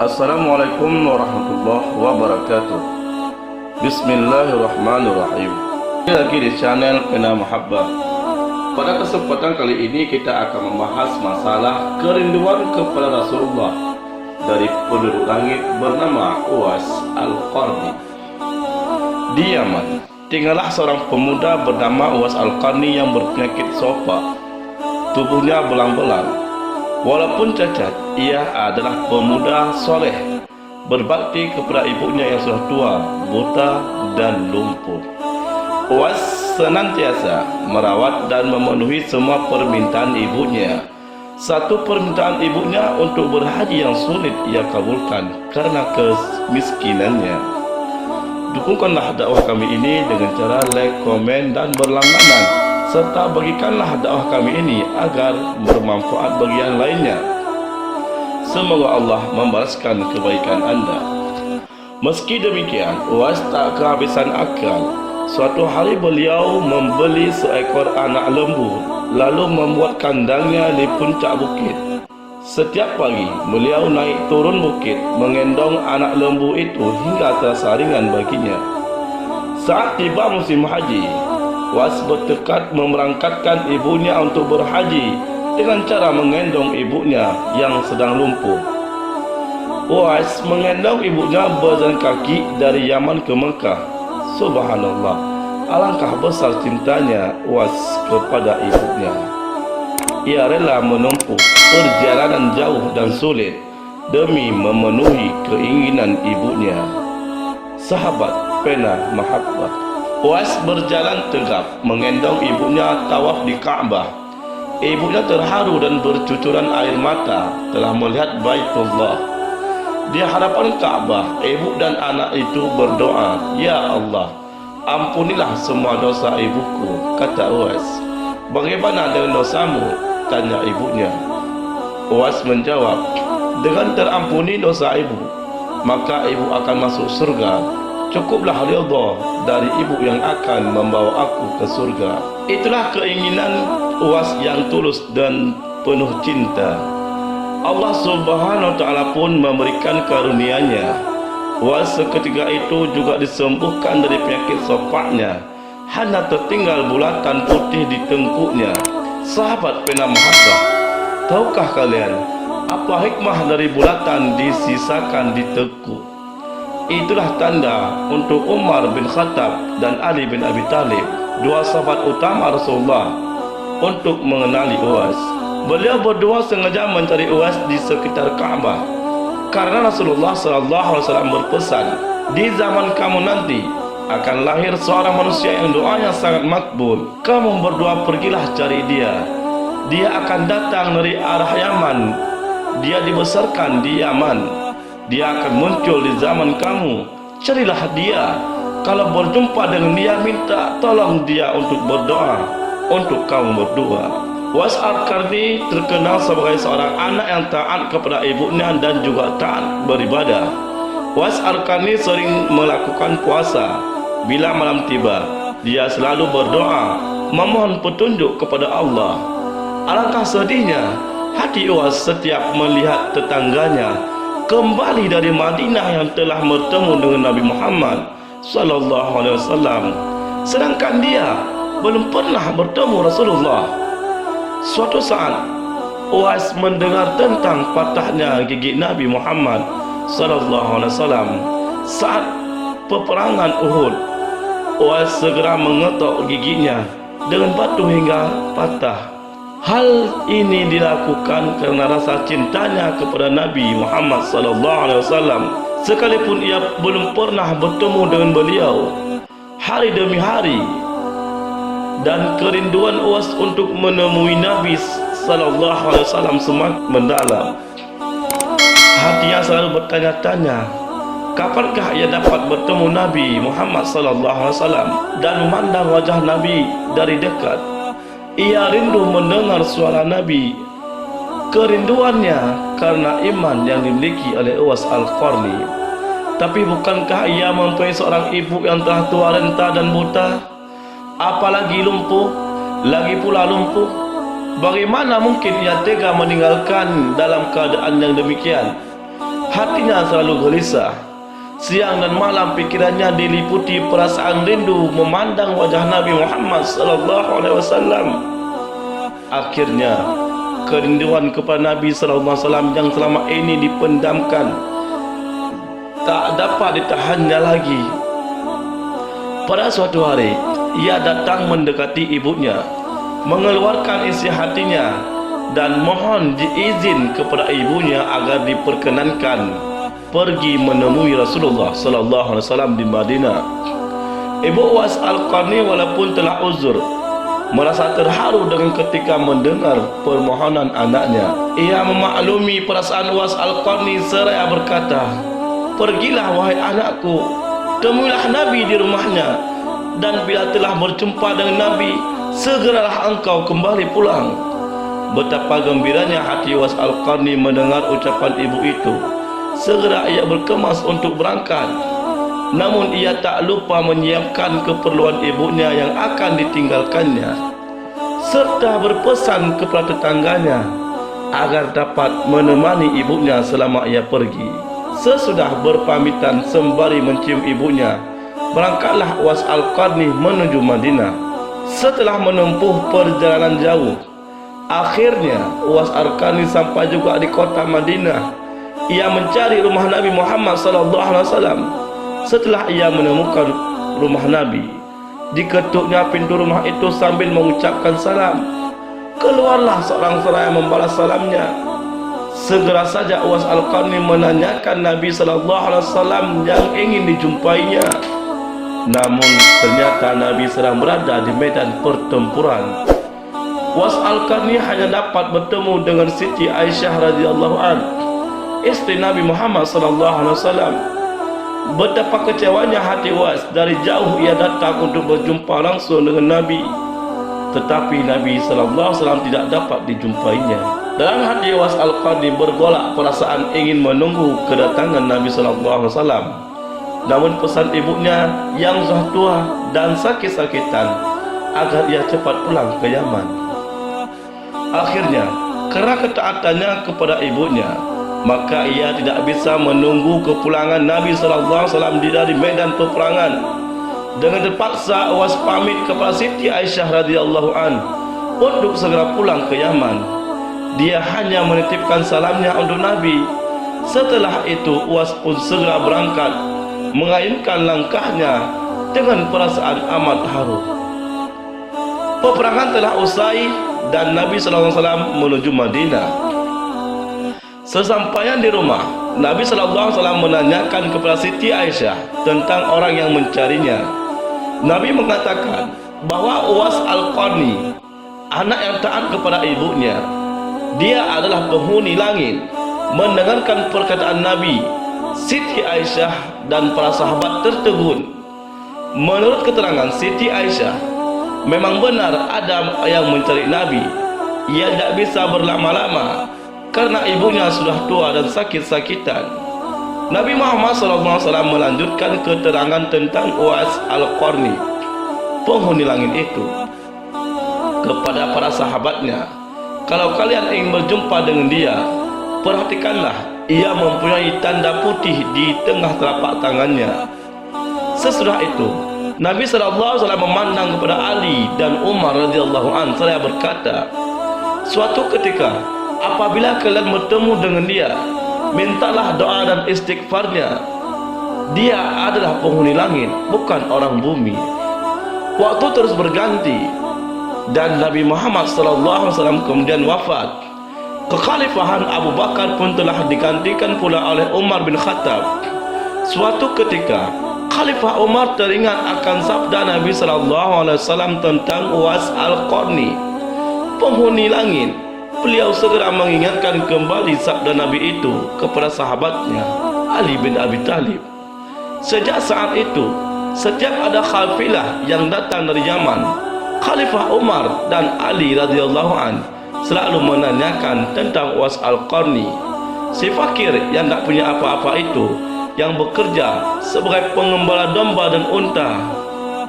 Assalamualaikum warahmatullahi wabarakatuh. Bismillahirrahmanirrahim. Ini lagi di channel Pena Mahabbah. Pada kesempatan kali ini kita akan membahas masalah kerinduan kepada Rasulullah dari penduduk langit bernama Uwais Al-Qarni. Di Yaman tinggallah seorang pemuda bernama Uwais Al-Qarni yang berpenyakit sopak. Tubuhnya belang-belang. Walaupun cacat, ia adalah pemuda soleh, berbakti kepada ibunya yang sudah tua, buta dan lumpuh. Uwais senantiasa merawat dan memenuhi semua permintaan ibunya. Satu permintaan ibunya untuk berhaji yang sulit ia kabulkan karena kemiskinannya. Dukungkanlah dakwah kami ini dengan cara like, komen dan berlangganan, serta bagikanlah dakwah kami ini agar bermanfaat bagi yang lainnya. Semoga Allah membalaskan kebaikan anda. Meski demikian, Uwais tak kehabisan akal. Suatu hari beliau membeli seekor anak lembu, lalu membuat kandangnya di puncak bukit. Setiap pagi, beliau naik turun bukit, mengendong anak lembu itu hingga terasa ringan baginya. Saat tiba musim haji, Uwais bertekad memerangkatkan ibunya untuk berhaji dengan cara menggendong ibunya yang sedang lumpuh. Uwais menggendong ibunya berjalan kaki dari Yaman ke Mekah. Subhanallah, alangkah besar cintanya Uwais kepada ibunya. Ia rela menempuh perjalanan jauh dan sulit demi memenuhi keinginan ibunya. Sahabat Pena Mahabbah, Uwais berjalan tegap menggendong ibunya tawaf di Ka'bah. Ibunya terharu dan bercucuran air mata telah melihat Baitullah. Di hadapan Ka'bah, ibu dan anak itu berdoa, "Ya Allah, ampunilah semua dosa ibuku," kata Uwais. "Bagaimana dengan dosamu?" tanya ibunya. Uwais menjawab, "Dengan terampuni dosa ibu, maka ibu akan masuk surga. Cukuplah ridha dari ibu yang akan membawa aku ke surga." Itulah keinginan Uwais yang tulus dan penuh cinta. Allah Subhanahu wa taala pun memberikan karunia-Nya. Uwais seketika itu juga disembuhkan dari penyakit sopaknya. Hanya tertinggal bulatan putih di tengkuknya. Sahabat Pena Mahabbah, tahukah kalian apa hikmah dari bulatan disisakan di tengkuk? Itulah tanda untuk Umar bin Khattab dan Ali bin Abi Thalib, dua sahabat utama Rasulullah, untuk mengenali Uwais. Beliau berdua sengaja mencari Uwais di sekitar Ka'bah karena Rasulullah SAW berpesan, "Di zaman kamu nanti akan lahir seorang manusia yang doanya sangat makbul. Kamu berdua pergilah cari dia. Dia akan datang dari arah Yaman. Dia dibesarkan di Yaman. Dia akan muncul di zaman kamu. Carilah dia. Kalau berjumpa dengan dia, minta tolong dia untuk berdoa untuk kamu berdua." Uwais Al-Qarni terkenal sebagai seorang anak yang taat kepada ibunya dan juga taat beribadah. Uwais Al-Qarni sering melakukan puasa. Bila malam tiba, dia selalu berdoa memohon petunjuk kepada Allah. Alangkah sedihnya hati Uwais setiap melihat tetangganya kembali dari Madinah yang telah bertemu dengan Nabi Muhammad sallallahu alaihi wasallam, sedangkan dia belum pernah bertemu Rasulullah. Suatu saat Uwais mendengar tentang patahnya gigi Nabi Muhammad sallallahu alaihi wasallam saat peperangan Uhud. Uwais segera mengetok giginya dengan batu hingga patah. Hal ini dilakukan karena rasa cintanya kepada Nabi Muhammad sallallahu alaihi wasallam, sekalipun ia belum pernah bertemu dengan beliau. Hari demi hari, dan kerinduan Uwais untuk menemui Nabi sallallahu alaihi wasallam semakin mendalam. Hatinya selalu bertanya-tanya, kapankah ia dapat bertemu Nabi Muhammad sallallahu alaihi wasallam dan memandang wajah Nabi dari dekat. Ia rindu mendengar suara Nabi. Kerinduannya karena iman yang dimiliki oleh Uwais Al-Qarni. Tapi bukankah ia mempunyai seorang ibu yang telah tua renta dan buta, apalagi lumpuh, lagi pula lumpuh? Bagaimana mungkin ia tega meninggalkan dalam keadaan yang demikian? Hatinya selalu gelisah. Siang dan malam pikirannya diliputi perasaan rindu memandang wajah Nabi Muhammad sallallahu alaihi wasallam. Akhirnya kerinduan kepada Nabi sallallahu alaihi wasallam yang selama ini dipendamkan tak dapat ditahannya lagi. Pada suatu hari, ia datang mendekati ibunya, mengeluarkan isi hatinya dan mohon diizin kepada ibunya agar diperkenankan pergi menemui Rasulullah sallallahu alaihi wasallam di Madinah. Ibu Uwais Al-Qarni walaupun telah uzur, merasa terharu dengan ketika mendengar permohonan anaknya. Ia memaklumi perasaan Uwais Al-Qarni seraya berkata, "Pergilah wahai anakku, temuilah Nabi di rumahnya, dan bila telah berjumpa dengan Nabi, segeralah engkau kembali pulang." Betapa gembiranya hati Uwais Al-Qarni mendengar ucapan ibu itu. Segera ia berkemas untuk berangkat. Namun ia tak lupa menyiapkan keperluan ibunya yang akan ditinggalkannya, serta berpesan kepada tetangganya agar dapat menemani ibunya selama ia pergi. Sesudah berpamitan sembari mencium ibunya, berangkatlah Uwais Al-Qarni menuju Madinah. Setelah menempuh perjalanan jauh, akhirnya Uwais Al-Qarni sampai juga di kota Madinah. Ia mencari rumah Nabi Muhammad sallallahu alaihi wasallam. Setelah ia menemukan rumah Nabi, diketuknya pintu rumah itu sambil mengucapkan salam. Keluarlah seorang seraya membalas salamnya. Segera saja Uwais Al-Qarni menanyakan Nabi sallallahu alaihi wasallam yang ingin dijumpainya. Namun ternyata Nabi sedang berada di medan pertempuran. Uwais Al-Qarni hanya dapat bertemu dengan Siti Aisyah radhiyallahu anha, istri Nabi Muhammad sallallahu alaihi wasallam. Betapa kecewanya hati Uwais. Dari jauh ia datang untuk berjumpa langsung dengan Nabi, tetapi Nabi sallallahu alaihi wasallam tidak dapat dijumpainya. Dalam hati Uwais Al-Qarni bergolak perasaan ingin menunggu kedatangan Nabi sallallahu alaihi wasallam. Namun pesan ibunya yang sudah tua dan sakit-sakitan agar ia cepat pulang ke Yaman. Akhirnya, karena ketaatannya kepada ibunya, maka ia tidak bisa menunggu kepulangan Nabi sallallahu alaihi wasallam dari medan peperangan. Dengan terpaksa Uwais pamit kepada Siti Aisyah radhiyallahu an untuk segera pulang ke Yaman. Dia hanya menitipkan salamnya untuk Nabi. Setelah itu Uwais pun segera berangkat, mengayunkan langkahnya dengan perasaan amat haru. Peperangan telah usai dan Nabi sallallahu alaihi wasallam menuju Madinah. Sesampainya di rumah, Nabi sallallahu alaihi wasallam menanyakan kepada Siti Aisyah tentang orang yang mencarinya. Nabi mengatakan bahwa Uwais Al-Qarni, anak yang taat kepada ibunya, dia adalah penghuni langit. Mendengarkan perkataan Nabi, Siti Aisyah dan para sahabat tertegun. Menurut keterangan Siti Aisyah, memang benar ada yang mencari Nabi. Ia tidak bisa berlama-lama karena ibunya sudah tua dan sakit-sakitan. Nabi Muhammad SAW melanjutkan keterangan tentang Uwais Al-Qarni, penghuni langit itu, kepada para sahabatnya. Kalau kalian ingin berjumpa dengan dia, perhatikanlah, ia mempunyai tanda putih di tengah telapak tangannya. Sesudah itu, Nabi SAW memandang kepada Ali dan Umar radhiyallahu anhu seraya berkata, "Suatu ketika apabila kalian bertemu dengan dia, mintalah doa dan istighfarnya. Dia adalah penghuni langit, bukan orang bumi." Waktu terus berganti dan Nabi Muhammad SAW kemudian wafat. Kekhalifahan Abu Bakar pun telah digantikan pula oleh Umar bin Khattab. Suatu ketika Khalifah Umar teringat akan sabda Nabi SAW tentang Uwais Al-Qarni, penghuni langit. Beliau segera mengingatkan kembali sabda Nabi itu kepada sahabatnya Ali bin Abi Thalib. Sejak saat itu, setiap ada kafilah yang datang dari Yaman, Khalifah Umar dan Ali radhiyallahu an selalu menanyakan tentang Uwais Al-Qarni, si fakir yang tak punya apa-apa itu, yang bekerja sebagai pengembala domba dan unta.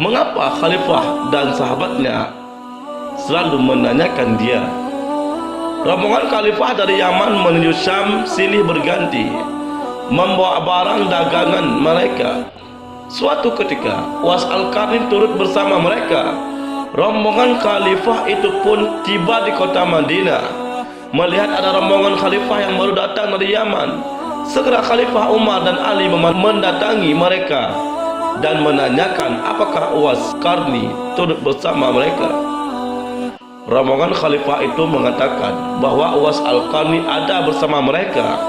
Mengapa Khalifah dan sahabatnya selalu menanyakan dia? Rombongan Khalifah dari Yaman menuju Syam silih berganti. membawa barang dagangan mereka. Suatu ketika Uwais Al-Qarni turut bersama mereka. Rombongan khalifah itu pun tiba di kota Madinah. Melihat ada rombongan khalifah yang baru datang dari Yaman, segera Khalifah Umar dan Ali mendatangi mereka dan menanyakan apakah Uwais Qarni turut bersama mereka. Rombongan khalifah itu mengatakan bahwa Uwais Al-Qarni ada bersama mereka.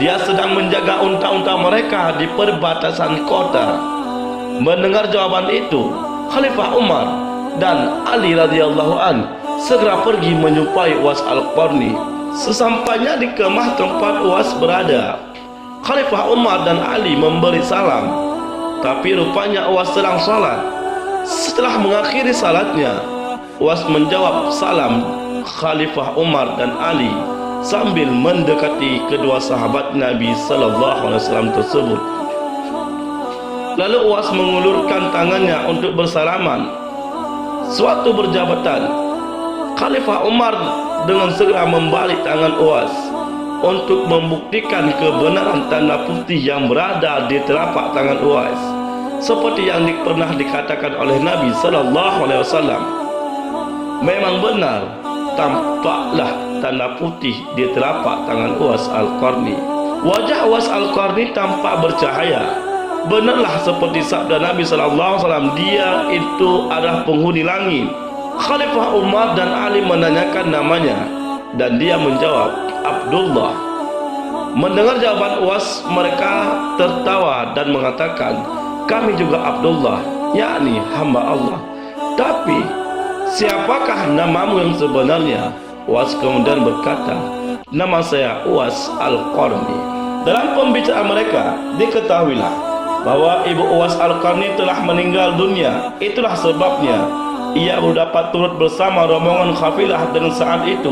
Dia sedang menjaga unta-unta mereka di perbatasan kota. Mendengar jawaban itu, Khalifah Umar dan Ali radhiyallahu an segera pergi menjumpai Uwais Al-Qarni. Sesampainya di kemah tempat Uwais berada, Khalifah Umar dan Ali memberi salam, tapi rupanya Uwais sedang salat. Setelah mengakhiri salatnya, Uwais menjawab salam Khalifah Umar dan Ali sambil mendekati kedua sahabat Nabi sallallahu alaihi wasallam tersebut. Lalu Uwais mengulurkan tangannya untuk bersalaman. Suatu berjabatan, Khalifah Umar dengan segera membalik tangan Uwais untuk membuktikan kebenaran tanda putih yang berada di telapak tangan Uwais, seperti yang pernah dikatakan oleh Nabi sallallahu alaihi wasallam. Memang benar, tampaklah tanda putih di telapak tangan Uwais Al-Qarni. Wajah Uwais Al-Qarni tampak bercahaya. Benarlah seperti sabda Nabi sallallahu alaihi wasallam, dia itu adalah penghuni langit. Khalifah Umar dan Ali menanyakan namanya dan dia menjawab Abdullah. Mendengar jawaban Uwais, mereka tertawa dan mengatakan, kami juga Abdullah, yakni hamba Allah. Tapi siapakah namamu yang sebenarnya? Uwais kemudian berkata, nama saya Uwais Al-Qarni. Dalam pembicaraan mereka, diketahuilah bahwa ibu Uwais Al-Qarni telah meninggal dunia. Itulah sebabnya ia baru dapat turut bersama rombongan kafilah dengan saat itu.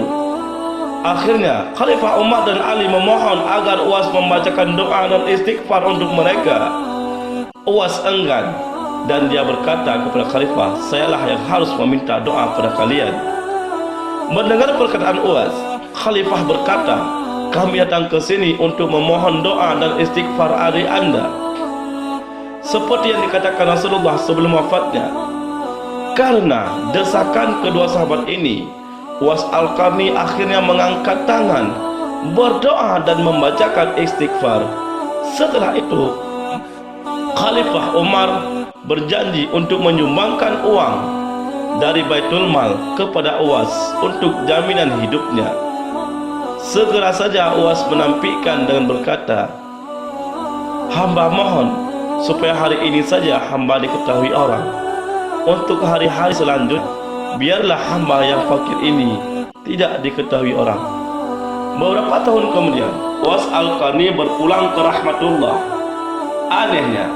Akhirnya Khalifah Umar dan Ali memohon agar Uwais membacakan doa dan istighfar untuk mereka. Uwais enggan dan dia berkata kepada Khalifah, sayalah yang harus meminta doa pada kalian. Mendengar perkataan Uwais, Khalifah berkata, kami datang ke sini untuk memohon doa dan istighfar dari anda, seperti yang dikatakan Rasulullah sebelum wafatnya. Karena desakan kedua sahabat ini, Uwais Al-Qarni akhirnya mengangkat tangan, berdoa dan membacakan istighfar. Setelah itu, Khalifah Umar berjanji untuk menyumbangkan uang dari Baitul Mal kepada Uwais untuk jaminan hidupnya. Segera saja Uwais menampikkan dengan berkata, hamba mohon supaya hari ini saja hamba diketahui orang. Untuk hari-hari selanjutnya, biarlah hamba yang fakir ini tidak diketahui orang. Beberapa tahun kemudian, Uwais Al-Qarni berpulang ke rahmatullah. Anehnya,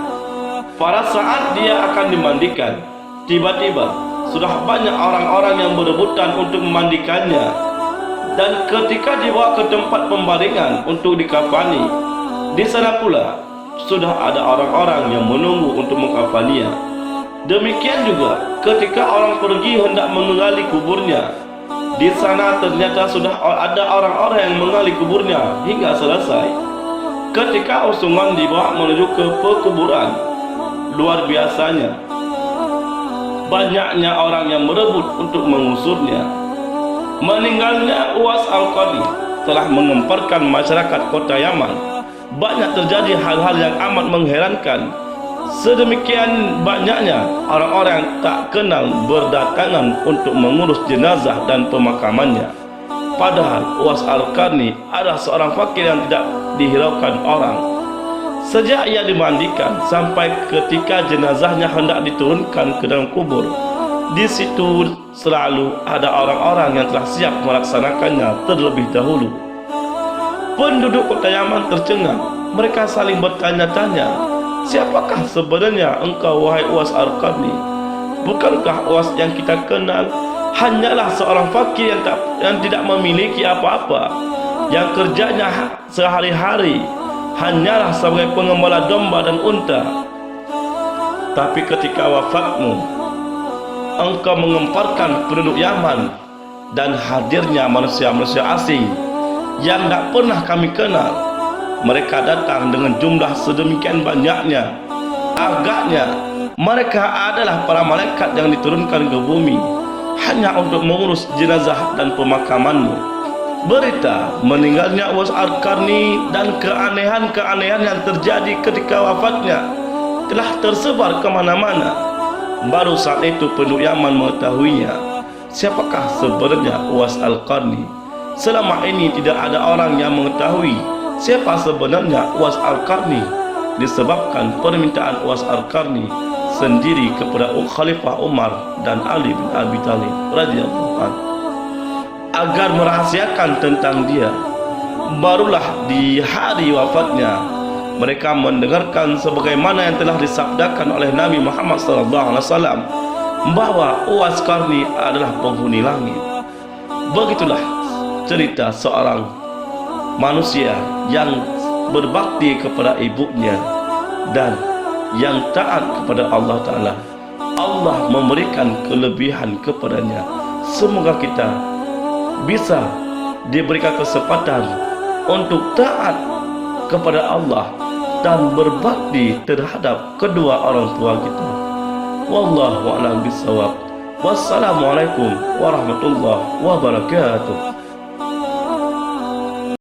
pada saat dia akan dimandikan, tiba-tiba sudah banyak orang-orang yang berebutan untuk memandikannya. Dan ketika dibawa ke tempat pembaringan untuk dikafani, di sana pula sudah ada orang-orang yang menunggu untuk mengkafaninya. Demikian juga ketika orang pergi hendak menggali kuburnya, di sana ternyata sudah ada orang-orang yang menggali kuburnya hingga selesai. Ketika usungan dibawa menuju ke pekuburan, luar biasanya banyaknya orang yang berebut untuk mengusurnya. Meninggalnya Uwais Al-Qarni telah mengemparkan masyarakat kota Yaman. Banyak terjadi hal-hal yang amat mengherankan. Sedemikian banyaknya orang-orang yang tak kenal berdatangan untuk mengurus jenazah dan pemakamannya. Padahal Uwais Al-Qarni adalah seorang fakir yang tidak dihiraukan orang. Sejak ia dimandikan sampai ketika jenazahnya hendak diturunkan ke dalam kubur, di situ selalu ada orang-orang yang telah siap melaksanakannya terlebih dahulu. Penduduk kota Yaman tercengang. Mereka saling bertanya-tanya, siapakah sebenarnya engkau wahai Uwais Al-Qarni? Bukankah Uwais yang kita kenal hanyalah seorang fakir yang tidak memiliki apa-apa, yang kerjanya sehari-hari hanyalah sebagai pengembala domba dan unta? Tapi ketika wafatmu, engkau mengemparkan penduduk Yaman dan hadirnya manusia-manusia asing yang tak pernah kami kenal. mereka datang dengan jumlah sedemikian banyaknya. Agaknya mereka adalah para malaikat yang diturunkan ke bumi hanya untuk mengurus jenazah dan pemakamanmu. Berita meninggalnya Uwais Al-Qarni dan keanehan-keanehan yang terjadi ketika wafatnya telah tersebar ke mana-mana. Baru saat itu penduduk Yaman mengetahuinya. Siapakah sebenarnya Uwais Al-Qarni? Selama ini tidak ada orang yang mengetahui siapa sebenarnya Uwais Al-Qarni, disebabkan permintaan Uwais Al-Qarni sendiri kepada Khalifah Umar dan Ali bin Abi Thalib radhiyallahu anhu agar merahasiakan tentang dia. Barulah di hari wafatnya mereka mendengarkan sebagaimana yang telah disabdakan oleh Nabi Muhammad SAW bahwa Uwais Qarni adalah penghuni langit. Begitulah cerita seorang manusia yang berbakti kepada ibunya dan yang taat kepada Allah Ta'ala. Allah memberikan kelebihan kepadanya. Semoga kita bisa diberikan kesempatan untuk taat kepada Allah dan berbakti terhadap kedua orang tua kita. Wallahu a'lam bishawab. Wassalamualaikum warahmatullahi wabarakatuh.